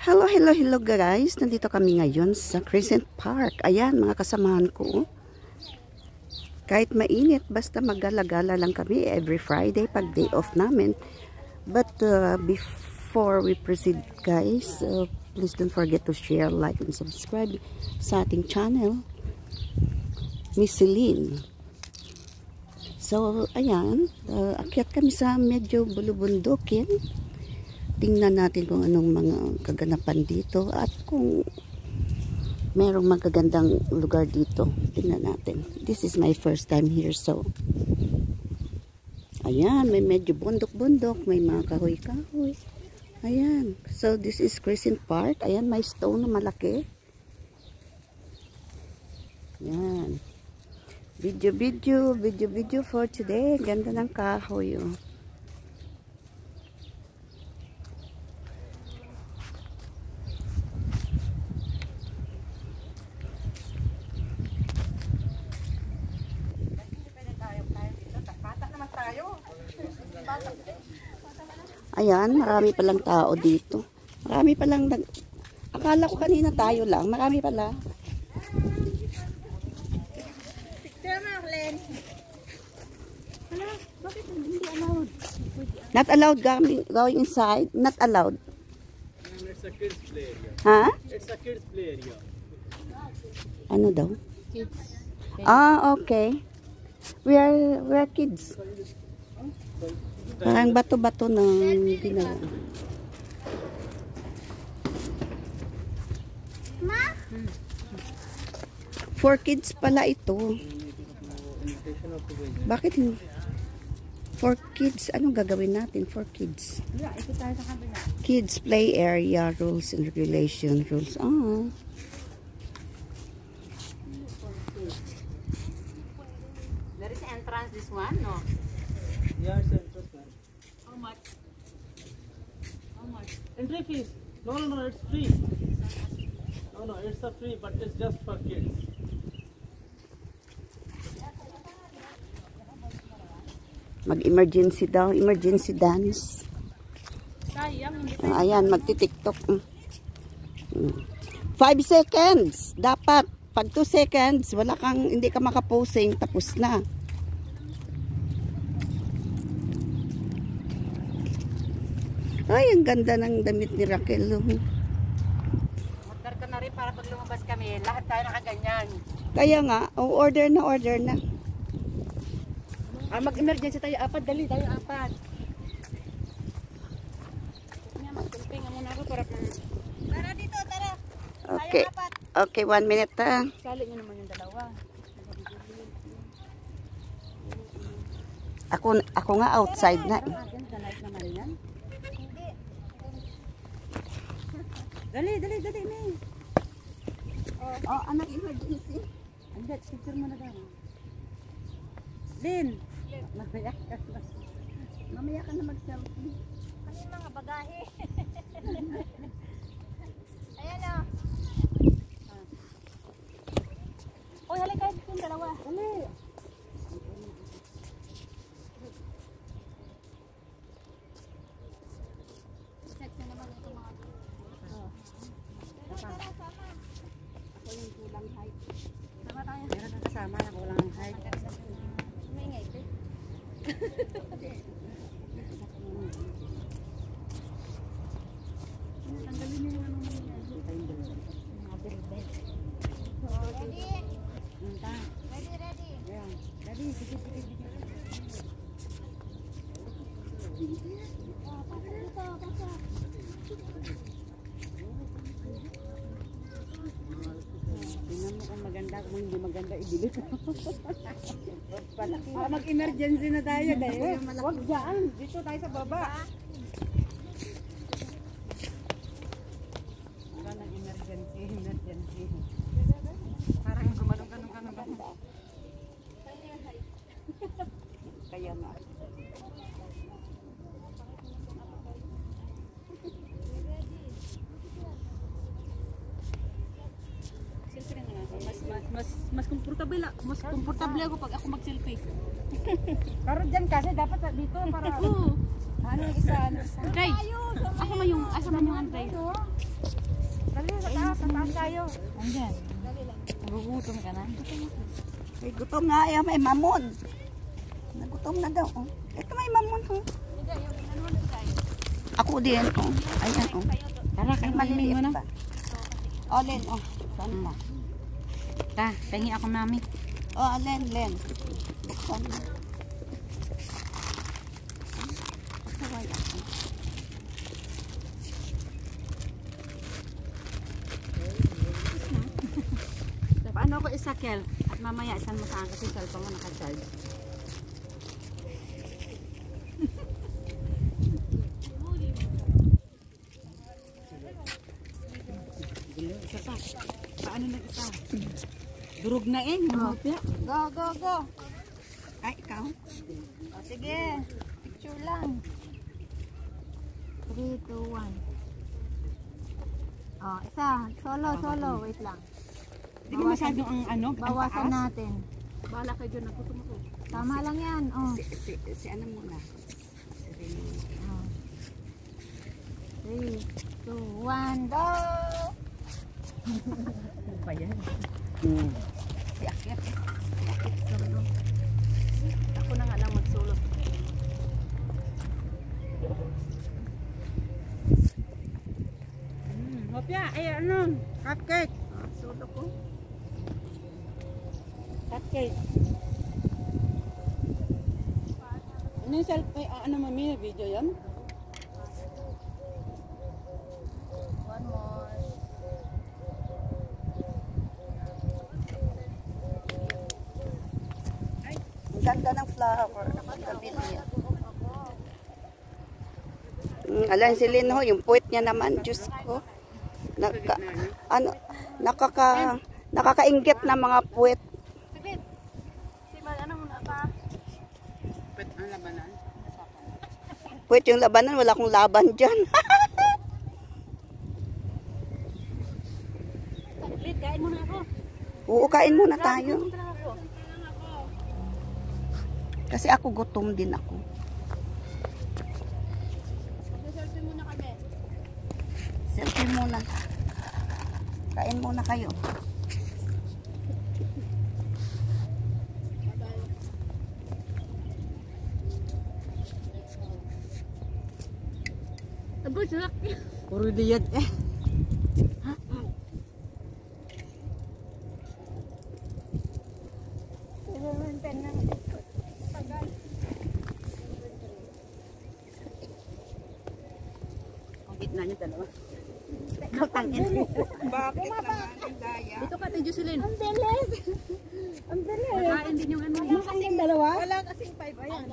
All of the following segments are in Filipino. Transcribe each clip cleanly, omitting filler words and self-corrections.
Hello, hello, hello guys. Nandito kami ngayon sa Crescent Park. Ayan, mga kasamahan ko. Kahit mainit, basta magala-gala lang kami every Friday pag day off namin. But before we proceed guys, please don't forget to share, like, and subscribe sa ating channel, Miss Celine. So, ayan, akyat kami sa medyo bulubundukin. Tingnan natin kung anong mga kaganapan dito at kung merong magagandang lugar dito. Tingnan natin. This is my first time here, so ayan, may medyo bundok-bundok, may mga kahoy-kahoy. Ayan, so this is Crescent Park. Ayan, may stone na malaki. Ayan, video for today. Ganda ng kahoy, oh. Ayan, marami palang tao dito. Marami palang akala ko kanina tayo lang. Marami pala. Bakit hindi allowed? Not allowed going inside? Not allowed. It's a kids play area. Ha? It's a kids play area. Ano daw? Kids. Ah, okay. We are kids. Parang bato-bato ng ginawa. Ma? For kids pala ito. Bakit hindi? For kids, anong gagawin natin for kids? Kids play area, rules and regulation. Rules. Oh. There is entrance this one, no? Yeah, it's entrance. How much? How much? Entry fees? No, it's free. No, it's a free, but it's just for kids. Mag-emergency daw. Emergency dance. Sayang, hindi Ayan, magti-tiktok. 5 seconds. Dapat. Pag 2 seconds, hindi ka makaposing. Tapos na. Ay, ang ganda ng damit ni Raquel. order ka na rin para pag lumabas kami, lahat tayo nakaganyan. Kaya nga, order na. Mag-emergency tayo, apat, dali tayo, apat. Mag-tumping muna ako para tara dito, tara. Okay. Okay, 1 minute ha. Sali nyo naman yung dalawa. Ako nga outside na eh. Sanay naman yan. Dali, May. Oh, anak, emergency. Hindi, picture mo na daw. Lin! Mamaya ka na. Mamaya ka na mag-selfie. Ano yung mga bagahe? Ayan o. Uy, halika yung dalawa. Dali. Check na naman ito mga Ako yung kulang height. sama tayo. Meron kang kasama na kulang ang height. Maingay ito. Tanggalin niyo yung ano mga ready. Sige. Tingnan mo kung maganda, kung hindi maganda, ibili ko. Mag-emergency na tayo dahil. Huwag dyan, dito tayo sa baba. Parang emergency. Parang gumanong ba? Kaya nga. Mas komportable ako pag ako mag-selfie. Pero dyan kasi dapat dito para ano isa. Okay. Ako man yung, asa man yung antay. Dali, sa taas tayo. Andyan. Nagugutom ka na. May gutom nga ay may mamon. Nagutom na daw. Oh. Ito may mamon. Oh. Ako din. Oh. Ayan. Oh. Tara, Ay, kainin maliliit mo na. pa. Oh, Len. Oh. Saan na? Ta, pengi ako mami. Oh, Len. Buksan mo. Pasaway ako. Paano ako isakel? At mamaya isan mo saan kasi cellphone mo naka-charge. Isa pa. Paano na isa? Durog na eh. Go. Ay, ikaw? O, sige. Picture lang. 3, 2, 1. O, isa. Solo. Wait lang. Di ba masyadong ang ano? Bawasan natin. Bahala kayo dyan. Nagutom ako. Tama lang yan. O. Si ano muna? Si Rene. 3, 2, 1, go! Ano ba yan? Si Akit. Ako na nga lang mag-solo. Hopya, ay ano? Cupcake. Solo ko. Cupcake. Ano yung selfie? Ano mami? Video yan? One more. Ang ganda ng flower. Ang gabilya. Alam si Lin ho, yung puwet niya naman, Diyos ko. Nakakainggit na mga puwet. Pwede ang labanan? Puwet yung labanan, wala akong laban dyan. Saglit, kain muna ako. Oo, kain muna tayo. Kasi ako gutom din ako. Selfie muna kami. Selfie muna. Kain muna kayo. Abo, sak. Puro diyet eh. Ang gitna niyo dalawa. Tangin. Bakit naman ang daya? Dito ka, Tio Jocelyn. Ang bilis! Ang bilis! Makain din yung ano. Wala kasing dalawa? Wala kasing 5. Ayan.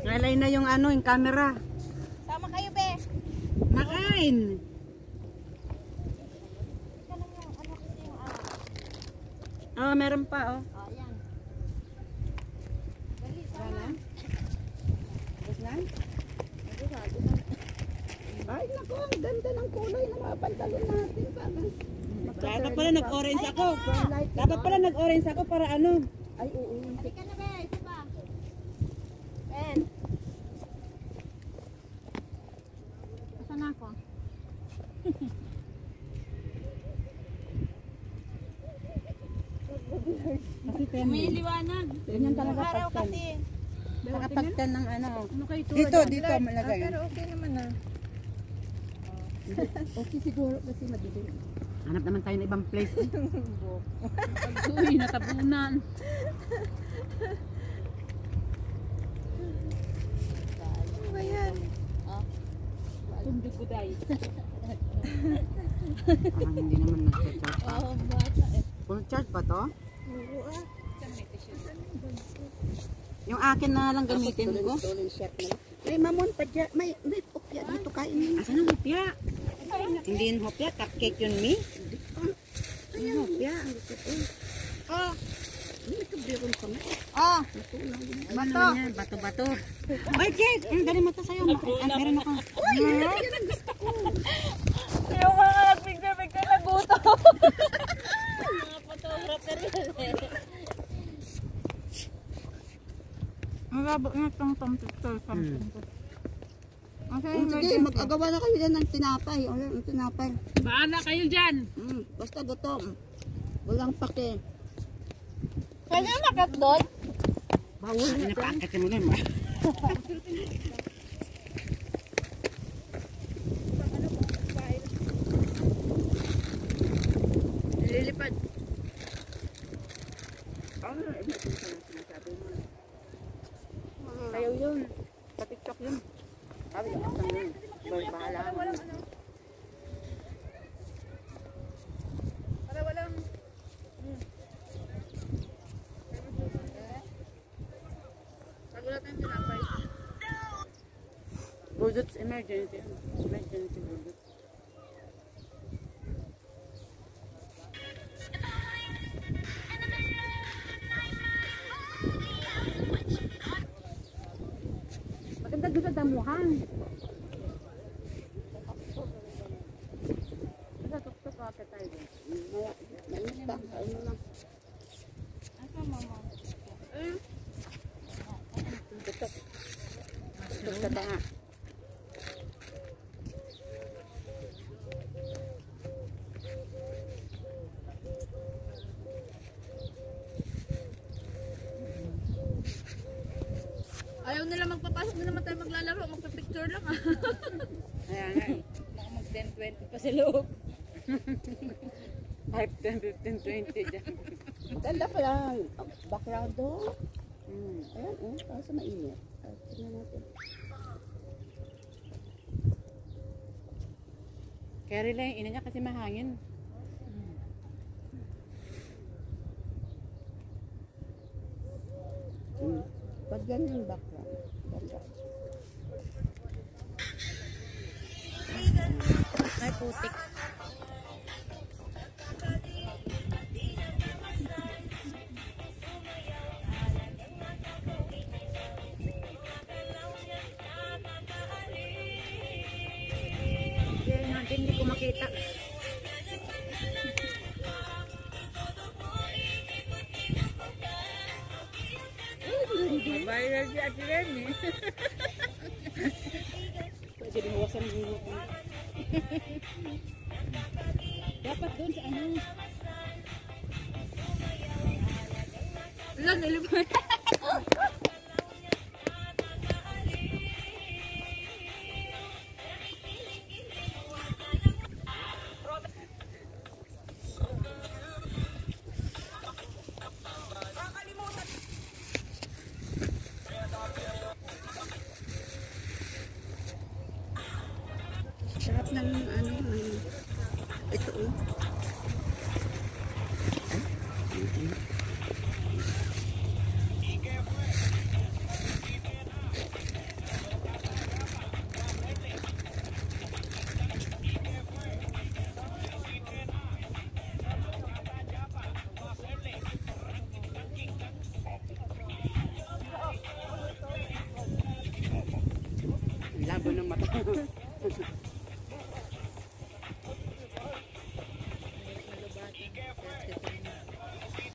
Ngalay na yung ano, yung camera. Sama kayo, be! Makain. Oh, meron pa oh. O, yan. Wala. Tapos na? Ay, naku, ang ganda ng kulay ng mga pantalon natin. Dapat pala nag-orange ako. Dapat pala nag-orange ako para ano. Ay, oo. Halika na, be! Isa pa. Ben! Asan ako? Kasi may liwanag. Ganyan talaga kasi. Nakapagtan ng ano. Dito malagay. Pero okay naman na. Okay siguro kasi madilim. Hanap naman tayo ng ibang place. Uy, natabunan. Ano ba yan? Tumbig ko tayo. Parang hindi naman nag-charge. Oo, bata eh. Full charge ba to? Oo ah. Yung akin na lang gamitin ko. May mamon pa dyan. May pupya dito kain mo. Asan ang hopya? Hindi yung hopya, cupcake yun mi. Yung hopya. Oh, Hindi ka biron ka nga. oh. Ano naman yan? Bato-bato. Ay, cake! Ang dali mo to sa'yo. Meron ako. Yung mga picture-picture na guto. Mga photographer. Labo na itong picture something ko. Sige, mag-agawa na kayo dyan ng tinapay. O yung tinapay. Bahala kayo dyan. Basta gutom. Walang pake. Kaya nakat doon? Bawal na ito. Pakit mo naman. Lilipad. Ayaw yun. Sa TikTok yun. Sabi yung asang yun. Bahala. Para walang... Nagulat yung tinapay. Bulldots emergency. Emergency bulldots. Maganda doon sa damuhan. Sa tuktok kapit tayo doon. Mainit ba? Ano lang. Asa mama? Tutok. Tutok sa tanga. Ayaw nila magpapasok na naman tayo maglalaro. Magpa-picture lang ah. Kaya nga eh. Baka mag-10-20 pa sa loob. 5, 10, 15, 20 dyan. Ganda pala ang background doon. Ayan, para sa mainit. Tingnan natin. Kaya rin lang yung ina niya kasi mahangin. Pag ganyan yung background. Ganda. May putik. Kaya natin hindi ko makita. Viral si Ate Remy. Pwede liwasan ng ulo ko. Dapat doon sa ano. Wala, nilipad. Sarap ng ano, ito oh. Labo ng mata.